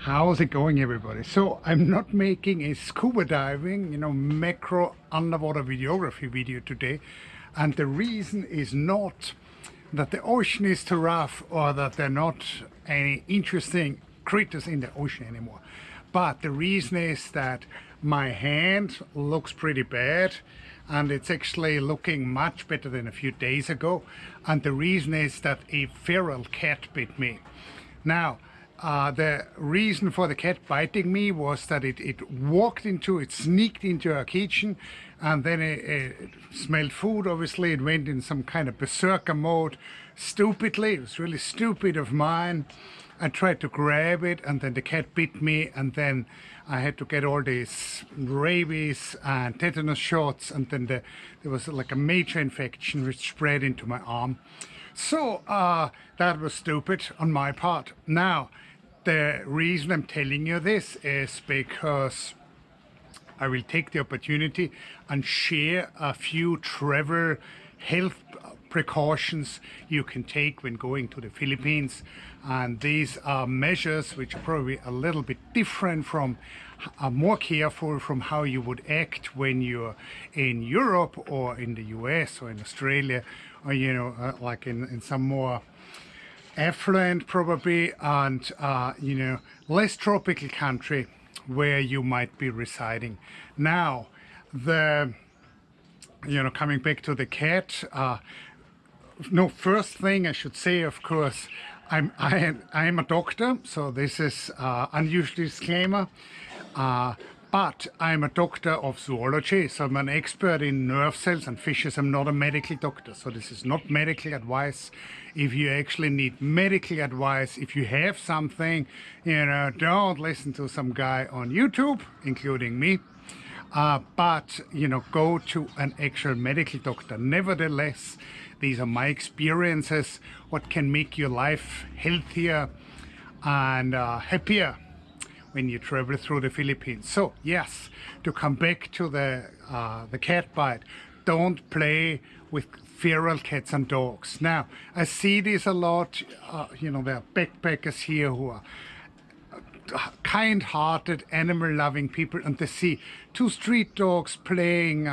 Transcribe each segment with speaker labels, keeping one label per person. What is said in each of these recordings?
Speaker 1: How's it going, everybody? So I'm not making a scuba diving, macro underwater videography video today. And the reason is not that the ocean is too rough or that there are not any interesting critters in the ocean anymore. But the reason is that my hand looks pretty bad and it's actually looking much better than a few days ago. And the reason is that a feral cat bit me. Now, the reason for the cat biting me was that it sneaked into our kitchen, and then it smelled food. Obviously, it went in some kind of berserker mode stupidly. It was really stupid of mine. I tried to grab it, and then the cat bit me, and then I had to get all these rabies and tetanus shots, and then there was like a major infection which spread into my arm. So that was stupid on my part. Now, the reason I'm telling you this is because I will take the opportunity and share a few travel health precautions you can take when going to the Philippines. And these are measures which are probably a little bit different from, more careful from how you would act when you're in Europe or in the US or in Australia, or like in some more affluent probably and less tropical country where you might be residing. Now, coming back to the cat, no, first thing I should say, of course, I am a doctor, so this is unusual disclaimer. But I'm a doctor of zoology, so I'm an expert in nerve cells and fishes. I'm not a medical doctor, so this is not medical advice. If you actually need medical advice, if you have something, don't listen to some guy on YouTube, including me. But go to an actual medical doctor. Nevertheless, these are my experiences, what can make your life healthier and happier when you travel through the Philippines. So yes, to come back to the cat bite, don't play with feral cats and dogs. Now, I see this a lot. There are backpackers here who are kind-hearted, animal-loving people, and they see two street dogs playing,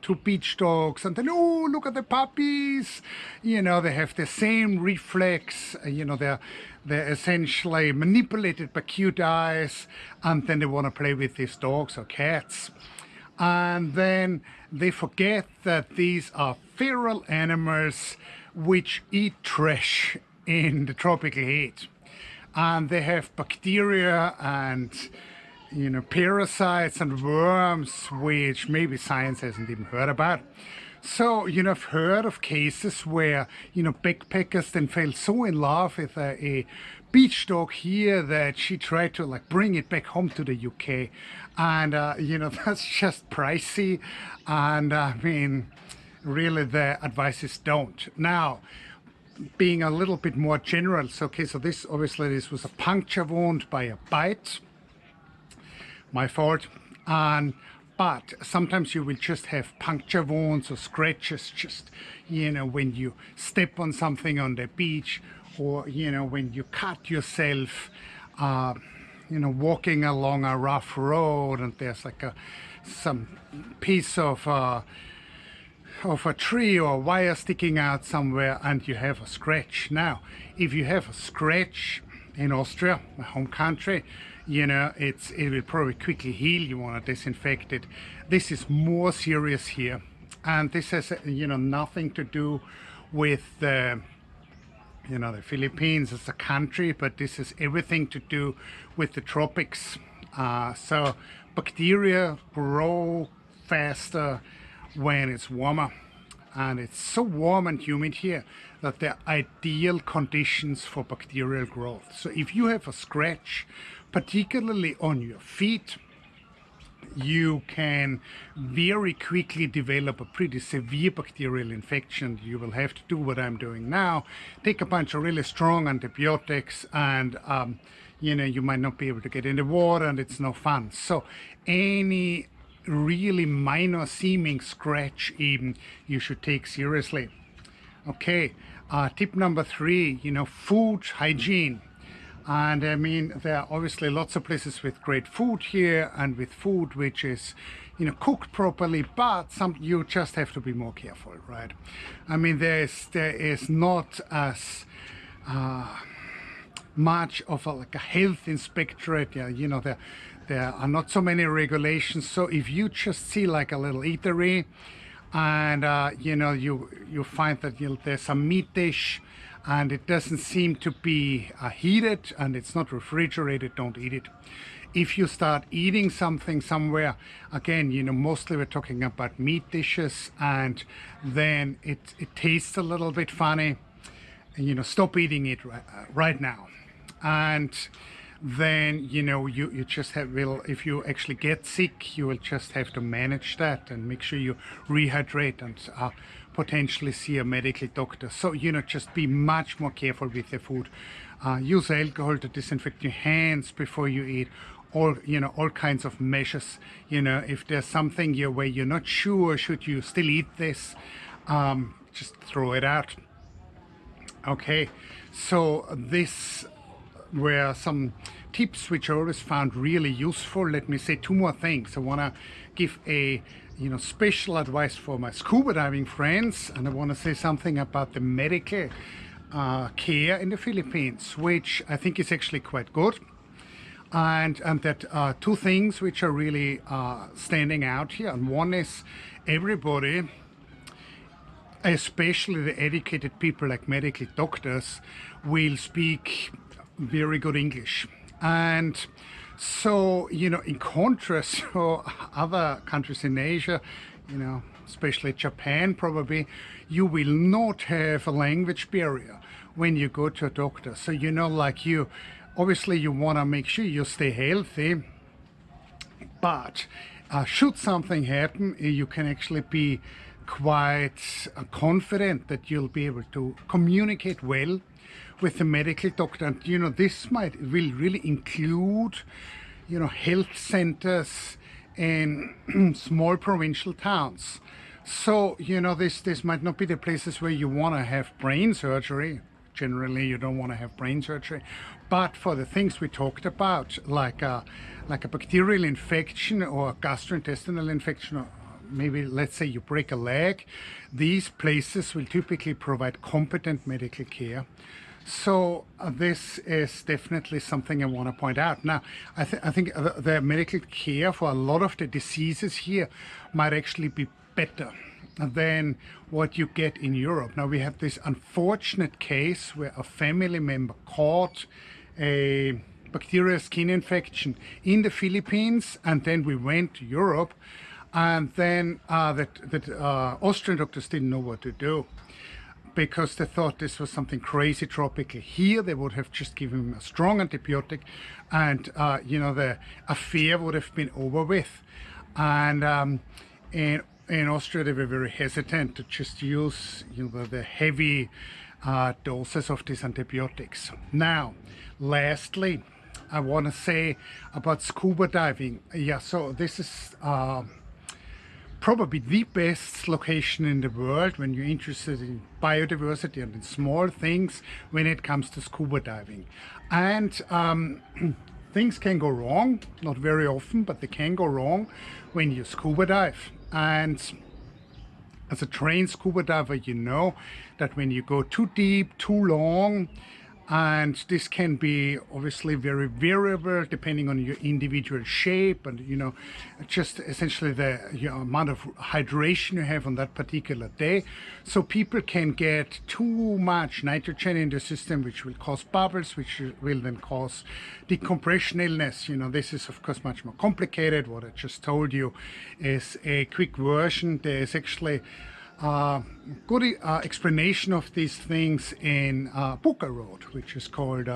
Speaker 1: two beach dogs, and then, oh, look at the puppies. They have the same reflex. They're essentially manipulated by cute eyes, and then they want to play with these dogs or cats. And then they forget that these are feral animals which eat trash in the tropical heat. And they have bacteria and parasites and worms which maybe science hasn't even heard about. So I've heard of cases where backpackers then fell so in love with a beach dog here that she tried to bring it back home to the UK, and that's just pricey, and I mean really the advice is don't. Now, being a little bit more general, so this was a puncture wound by a bite, my fault. But sometimes you will just have puncture wounds or scratches just when you step on something on the beach, or when you cut yourself walking along a rough road and there's some piece of a tree or wire sticking out somewhere and you have a scratch. Now, if you have a scratch in Austria, my home country, it will probably quickly heal. You want to disinfect it. This is more serious here, and this has nothing to do with the Philippines as a country, but this has everything to do with the tropics. So bacteria grow faster when it's warmer, and it's so warm and humid here that they're ideal conditions for bacterial growth. So if you have a scratch, particularly on your feet, you can very quickly develop a pretty severe bacterial infection. You will have to do what I'm doing now, take a bunch of really strong antibiotics, and you might not be able to get in the water, and it's no fun. So any really minor seeming scratch even you should take seriously. Okay, tip number 3, food hygiene. And I mean, there are obviously lots of places with great food here and with food which is, cooked properly, but you just have to be more careful, right? I mean, there is not as much of like a health inspectorate. Yeah, there are not so many regulations. So if you just see like a little eatery, and you find that there's a meat dish, and it doesn't seem to be heated and it's not refrigerated, don't eat it. If you start eating something somewhere, again, mostly we're talking about meat dishes, and then it tastes a little bit funny, and stop eating it right now. And then you just if you actually get sick, you will just have to manage that and make sure you rehydrate and potentially see a medical doctor. So just be much more careful with the food. Use alcohol to disinfect your hands before you eat. All kinds of measures. If there's something where you're not sure should you still eat this, just throw it out. Okay, so this were some tips which I always found really useful. Let me say two more things. I want to give a special advice for my scuba diving friends, and I want to say something about the medical care in the Philippines, which I think is actually quite good. And that two things which are really standing out here. And one is everybody, especially the educated people like medical doctors, will speak very good English. And so, in contrast to other countries in Asia, especially Japan probably, you will not have a language barrier when you go to a doctor. So, obviously you want to make sure you stay healthy, but should something happen, you can actually be quite confident that you'll be able to communicate well with the medical doctor. And this will really include health centers in small provincial towns. So this might not be the places where you want to have brain surgery. Generally you don't want to have brain surgery, but for the things we talked about, like a bacterial infection or a gastrointestinal infection, or maybe let's say you break a leg, these places will typically provide competent medical care. So this is definitely something I want to point out. Now, I think the medical care for a lot of the diseases here might actually be better than what you get in Europe. Now, we have this unfortunate case where a family member caught a bacterial skin infection in the Philippines, and then we went to Europe, and then Austrian doctors didn't know what to do, because they thought this was something crazy tropical. Here they would have just given him a strong antibiotic, and the affair would have been over with. And in Austria they were very hesitant to just use the heavy doses of these antibiotics. Now, lastly, I want to say about scuba diving. Yeah, so this is probably the best location in the world when you're interested in biodiversity and in small things when it comes to scuba diving. And things can go wrong, not very often, but they can go wrong when you scuba dive. And as a trained scuba diver, you know that when you go too deep, too long, and this can be obviously very variable depending on your individual shape and just essentially the amount of hydration you have on that particular day. So people can get too much nitrogen in the system, which will cause bubbles, which will then cause decompression illness. This is of course much more complicated. What I just told you is a quick version. There is actually good explanation of these things in book I wrote, which is called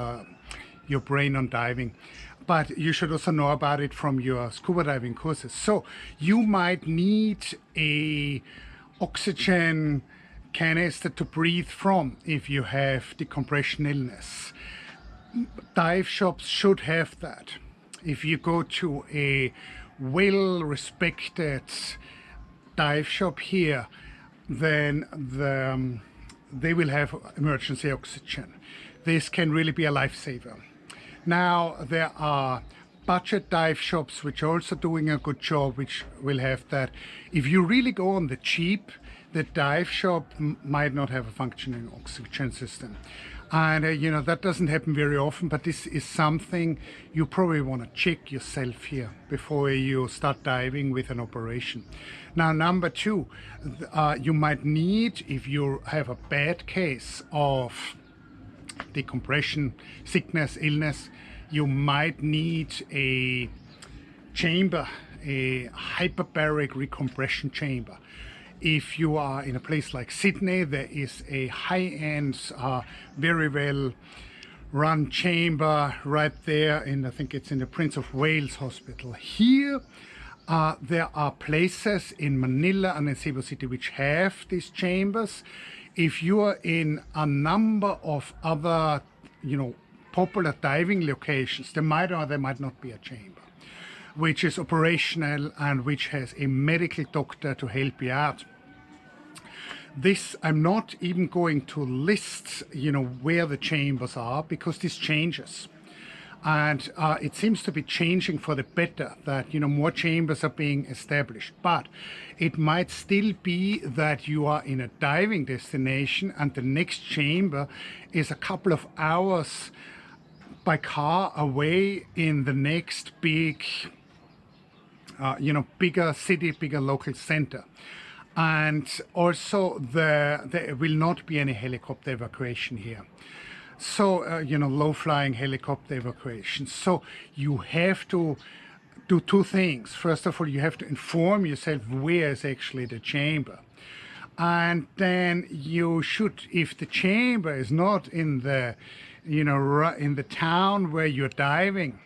Speaker 1: Your Brain on Diving. But you should also know about it from your scuba diving courses. So you might need a oxygen canister to breathe from if you have decompression illness. Dive shops should have that. If you go to a well-respected dive shop here, then they will have emergency oxygen. This can really be a lifesaver. Now there are budget dive shops which are also doing a good job, which will have that. If you really go on the cheap, the dive shop might not have a functioning oxygen system. And you know, that doesn't happen very often, but this is something you probably want to check yourself here before you start diving with an operation. Now, number two, you might need, if you have a bad case of decompression, sickness, illness, you might need a chamber, a hyperbaric recompression chamber. If you are in a place like Sydney, there is a high-end, very well run chamber right there in, I think it's in the Prince of Wales Hospital. Here, there are places in Manila and in Cebu City which have these chambers. If you are in a number of other, you know, popular diving locations, there might or there might not be a chamber which is operational and which has a medical doctor to help you out. This, I'm not even going to list, you know, where the chambers are, because this changes. And it seems to be changing for the better, that, you know, more chambers are being established. But it might still be that you are in a diving destination and the next chamber is a couple of hours by car away in the next big, you know, bigger city, bigger local center. And also there will not be any helicopter evacuation here. So, you know, low-flying helicopter evacuation. So you have to do two things. First of all, you have to inform yourself where is actually the chamber. And then you should, if the chamber is not in the, you know, in the town where you're diving,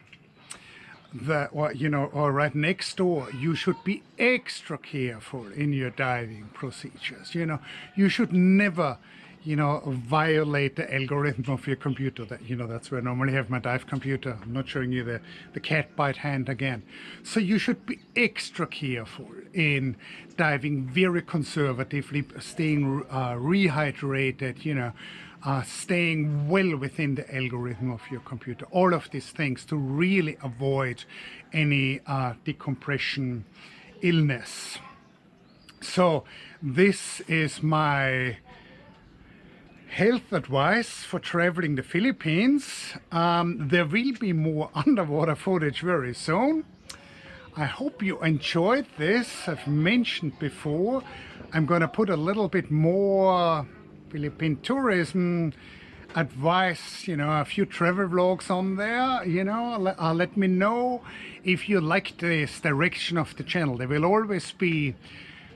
Speaker 1: or, you know, or right next door, you should be extra careful in your diving procedures. You know, you should never, you know, violate the algorithm of your computer. That, you know, that's where I normally have my dive computer. I'm not showing you the cat bite hand again. So you should be extra careful in diving, very conservatively, staying rehydrated, you know, staying well within the algorithm of your computer. All of these things to really avoid any decompression illness. So this is my health advice for traveling the Philippines. There will be more underwater footage very soon. I hope you enjoyed this. I've mentioned before, I'm going to put a little bit more Philippine tourism advice, you know, a few travel vlogs on there, you know. Let me know if you like this direction of the channel. There will always be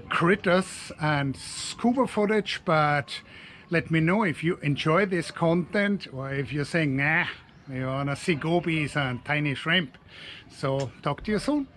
Speaker 1: critters and scuba footage, but let me know if you enjoy this content, or if you're saying, nah, you wanna see gobies and tiny shrimp. So talk to you soon.